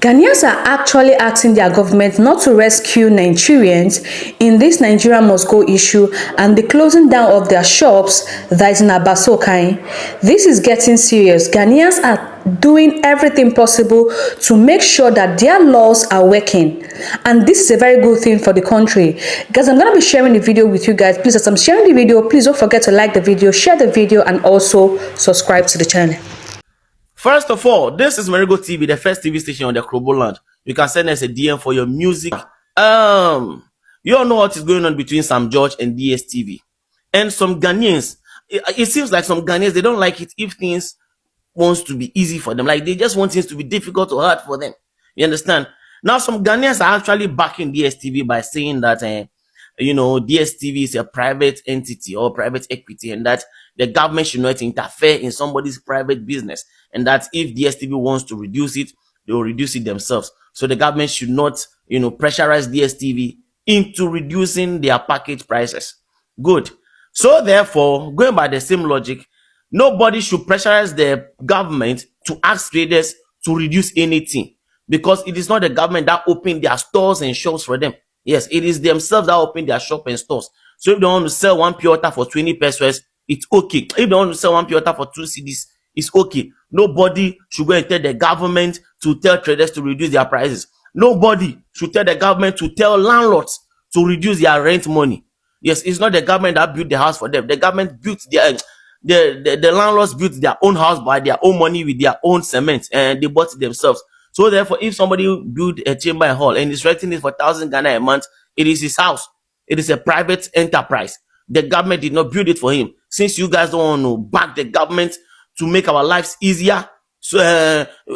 Ghanaians are actually asking their government not to rescue Nigerians in this Nigeria must go issue and the closing down of their shops that is in Abasokai. This is getting serious. Ghanaians are doing everything possible to make sure that their laws are working. And this is a very good thing for the country. Guys, I'm going to be sharing the video with you guys. Please, as I'm sharing the video, please don't forget to like the video, share the video, and also subscribe to the channel. First of all, this is Marigo TV, the first TV station on the Krobo land. You can send us a DM for your music. You all know what is going on between Sam George and DSTV. And some Ghanaians, it seems like some Ghanaians, they don't like it if things wants to be easy for them. Like they just want things to be difficult or hard for them. You understand? Now some Ghanaians are actually backing DSTV by saying that, DSTV is a private entity or private equity and that the government should not interfere in somebody's private business. And that if DSTV wants to reduce it, they will reduce it themselves. So the government should not, pressurize DSTV into reducing their package prices. Good. So therefore, going by the same logic, nobody should pressurize the government to ask traders to reduce anything because it is not the government that opened their stores and shops for them. Yes, it is themselves that open their shop and stores. So if they want to sell one pure water for 20 pesos, it's okay. If they want to sell one pure water for 2 cedis, it's okay. Nobody should go and tell the government to tell traders to reduce their prices. Nobody should tell the government to tell landlords to reduce their rent money. Yes, it's not the government that built the house for them. The government built the landlords built their own house by their own money with their own cement and they bought it themselves. So therefore, if somebody built a chamber and hall and is renting it for 1,000 Ghana a month, it is his house. It is a private enterprise. The government did not build it for him. Since you guys don't want to back the government to make our lives easier, so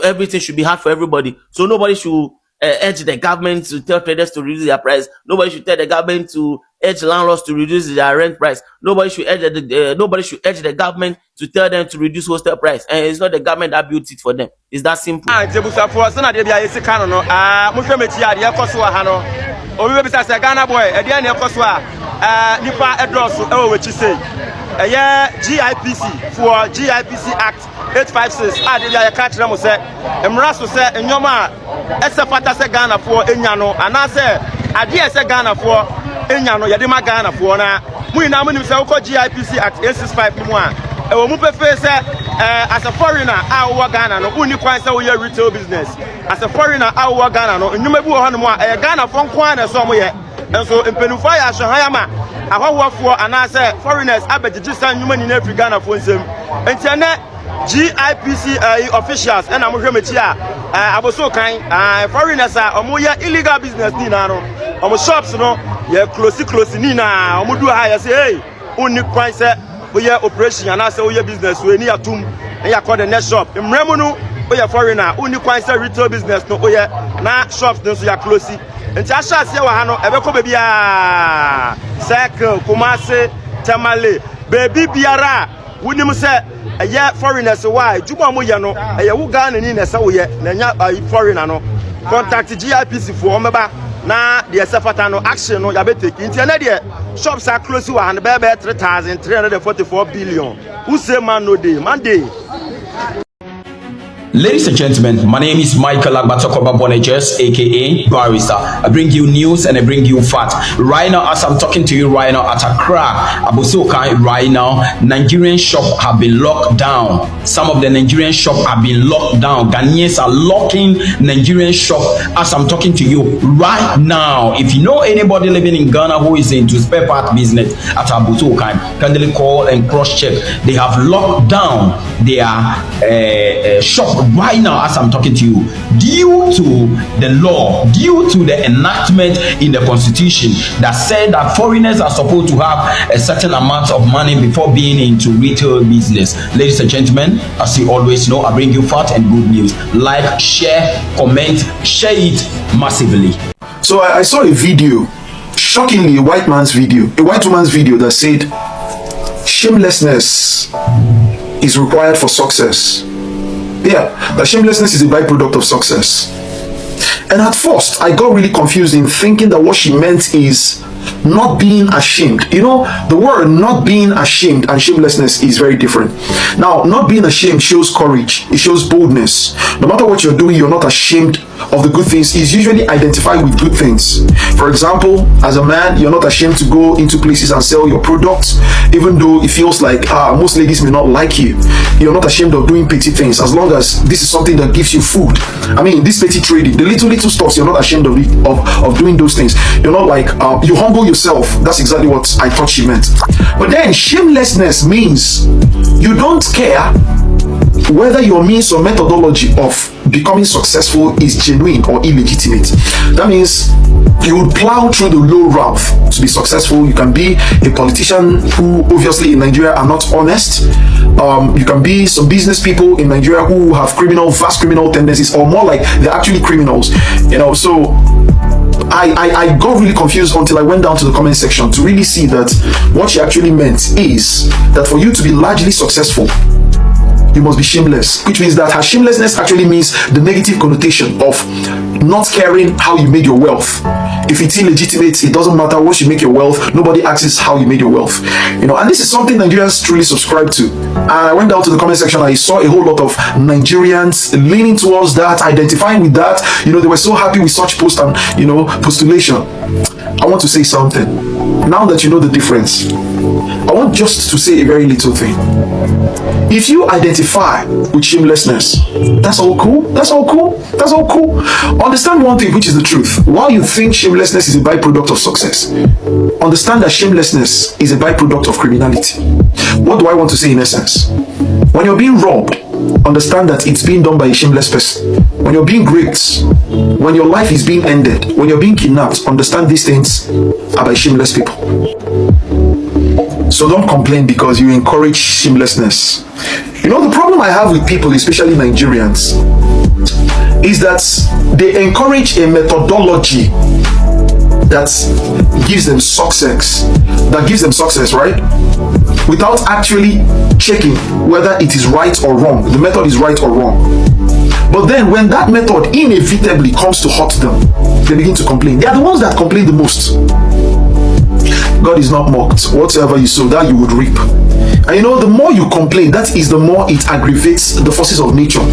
everything should be hard for everybody. So nobody should urge the government to tell traders to reduce their price. Nobody should tell the government to urge landlords to reduce their rent price. Nobody should urge the government to tell them to reduce hostel price. And it's not the government that built it for them. It's that simple. GIPC for GIPC Act 856. I catch them say Emraso say Enyoma Esafata se Ghana for Enyano and I say Adia se Ghana for Enyano Yadima Ghana for na Muina Munim say GIPC Act 865 Mwa. Mupe face as a foreigner our Ghana no uni kwan say we retail business. As a foreigner our Ghana no nyumebu hanwa Ghana fon kwan na so mo ye. And so in Penufaya Shahayama Ahawa for and I say foreigners abetisan human in every Ghana for them. And GIPC officials and I'm here so kind foreigners are illegal business nina shops no yeah close nina do higher say hey only price we operation and I say we business we near tum and you call the next shop in Remunu we foreigner only price retail business no we na shops no so you close. And Tasha say wahano ebeko baby cycle Kumase Tamale baby biara wunim say eye foreigners why juma mo ye no eye wo Ghana ni na say wo ye na nya foreigner no contact GIPC for omeba na the sefata no action no ya be take ntia na de shops are close wa and be 3,344 billion who say man no dey man dey. Ladies and gentlemen, my name is Michael Agbatokoba Bonages, aka Barrister. I bring you news and I bring you facts. Right now, as I'm talking to you right now at Accra, Abasokai, right now, Nigerian shops have been locked down. Some of the Nigerian shops have been locked down. Ghanaians are locking Nigerian shops as I'm talking to you right now. If you know anybody living in Ghana who is into spare part business at Abasokai, kindly call and cross-check. They have locked down their shop right now as I'm talking to you due to the law, due to the enactment in the constitution that said that foreigners are supposed to have a certain amount of money before being into retail business. Ladies and gentlemen, as you always know, I bring you facts and good news. Like, share, comment, share it massively. So I saw a video, shockingly a white woman's video that said shamelessness is required for success. Yeah, that shamelessness is a byproduct of success. And at first, I got really confused in thinking that what she meant is not being ashamed. You know, the word not being ashamed and shamelessness is very different. Now, not being ashamed shows courage. It shows boldness. No matter what you're doing, you're not ashamed of the good things is usually identify with good things. For example, as a man, you're not ashamed to go into places and sell your products, even though it feels like most ladies may not like you. You're not ashamed of doing petty things, as long as this is something that gives you food. I mean, this petty trading, the little stuffs, you're not ashamed of it, of doing those things. You're not like, you humble yourself. That's exactly what I thought she meant. But then shamelessness means you don't care whether your means or methodology of becoming successful is genuine or illegitimate. That means you would plow through the low route to be successful. You can be a politician who obviously in Nigeria are not honest. You can be some business people in Nigeria who have vast criminal tendencies, or more like they're actually criminals. So I got really confused until I went down to the comment section to really see that what she actually meant is that for you to be largely successful, you must be shameless, which means that her shamelessness actually means the negative connotation of not caring how you made your wealth. If it's illegitimate, it doesn't matter. Once you make your wealth, nobody asks how you made your wealth. And this is something Nigerians truly subscribe to. And I went down to the comment section, I saw a whole lot of Nigerians leaning towards that, identifying with that. They were so happy with such post and postulation. I want to say something. Now that you know the difference, I want just to say a very little thing. If you identify with shamelessness, that's all cool. That's all cool. That's all cool. Understand one thing, which is the truth. While you think shamelessness is a byproduct of success, understand that shamelessness is a byproduct of criminality. What do I want to say in essence? When you're being robbed, understand that it's being done by a shameless person. When you're being raped, when your life is being ended, when you're being kidnapped, understand these things are by shameless people. So don't complain because you encourage shamelessness. The problem I have with people, especially Nigerians, is that they encourage a methodology that gives them success, right? Without actually checking whether it is right or wrong, the method is right or wrong. But then when that method inevitably comes to hurt them, they begin to complain. They are the ones that complain the most. God is not mocked. Whatsoever you sow, that you would reap. And the more you complain, that is the more it aggravates the forces of nature,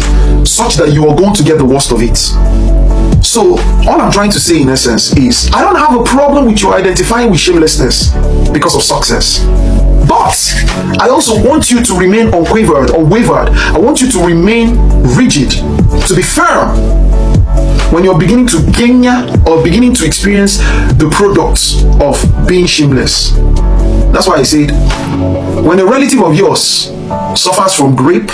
such that you are going to get the worst of it. So all I'm trying to say in essence is, I don't have a problem with you identifying with shamelessness because of success. But I also want you to remain unwavered. I want you to remain rigid, to be firm when you're beginning to gain or beginning to experience the products of being shameless. That's why I said, when a relative of yours suffers from rape,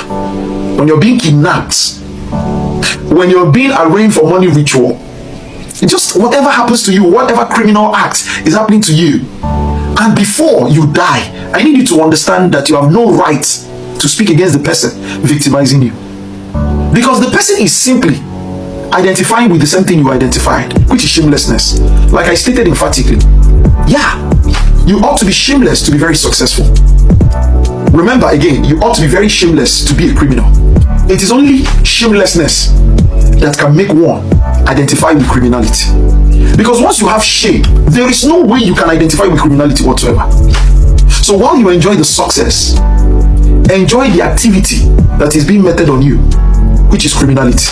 when you're being kidnapped, when you're being arraigned for money ritual, just whatever happens to you, whatever criminal act is happening to you, and before you die, I need you to understand that you have no right to speak against the person victimizing you. Because the person is simply identifying with the same thing you identified, which is shamelessness. Like I stated emphatically, you ought to be shameless to be very successful. Remember again, you ought to be very shameless to be a criminal. It is only shamelessness that can make one identify with criminality. Because once you have shame, there is no way you can identify with criminality whatsoever. So while you enjoy the success, enjoy the activity that is being meted on you, which is criminality.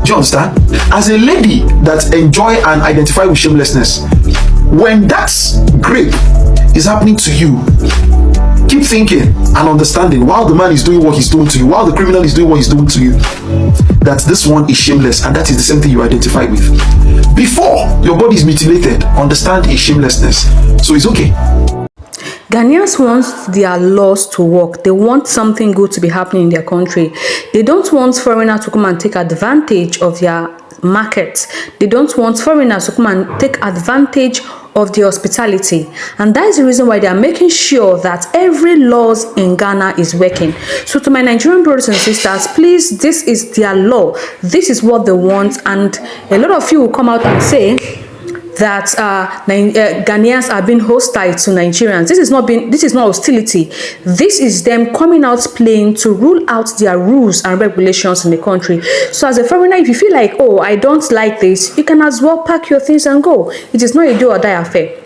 Do you understand? As a lady that enjoy and identify with shamelessness, when that grape is happening to you, keep thinking and understanding, while the man is doing what he's doing to you, while the criminal is doing what he's doing to you, that this one is shameless, and that is the same thing you identify with. Before your body is mutilated, understand a shamelessness. So it's okay. Ghanaians want their laws to work. They want something good to be happening in their country. They don't want foreigners to come and take advantage of their market. They don't want foreigners to come and take advantage of the hospitality, and that is the reason why they are making sure that every laws in Ghana is working. So to my Nigerian brothers and sisters, please, this is their law, this is what they want. And a lot of you will come out and say that Ghanaians are being hostile to Nigerians. This is not hostility. This is them coming out playing to rule out their rules and regulations in the country. So as a foreigner, if you feel like, oh, I don't like this, you can as well pack your things and go. It is not a do or die affair.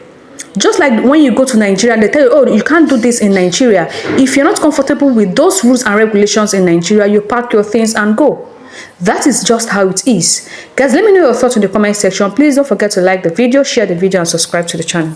Just like when you go to Nigeria, they tell you, oh, you can't do this in Nigeria. If you're not comfortable with those rules and regulations in Nigeria, you pack your things and go. That is just how it is. Guys, let me know your thoughts in the comment section. Please don't forget to like the video, share the video, and subscribe to the channel.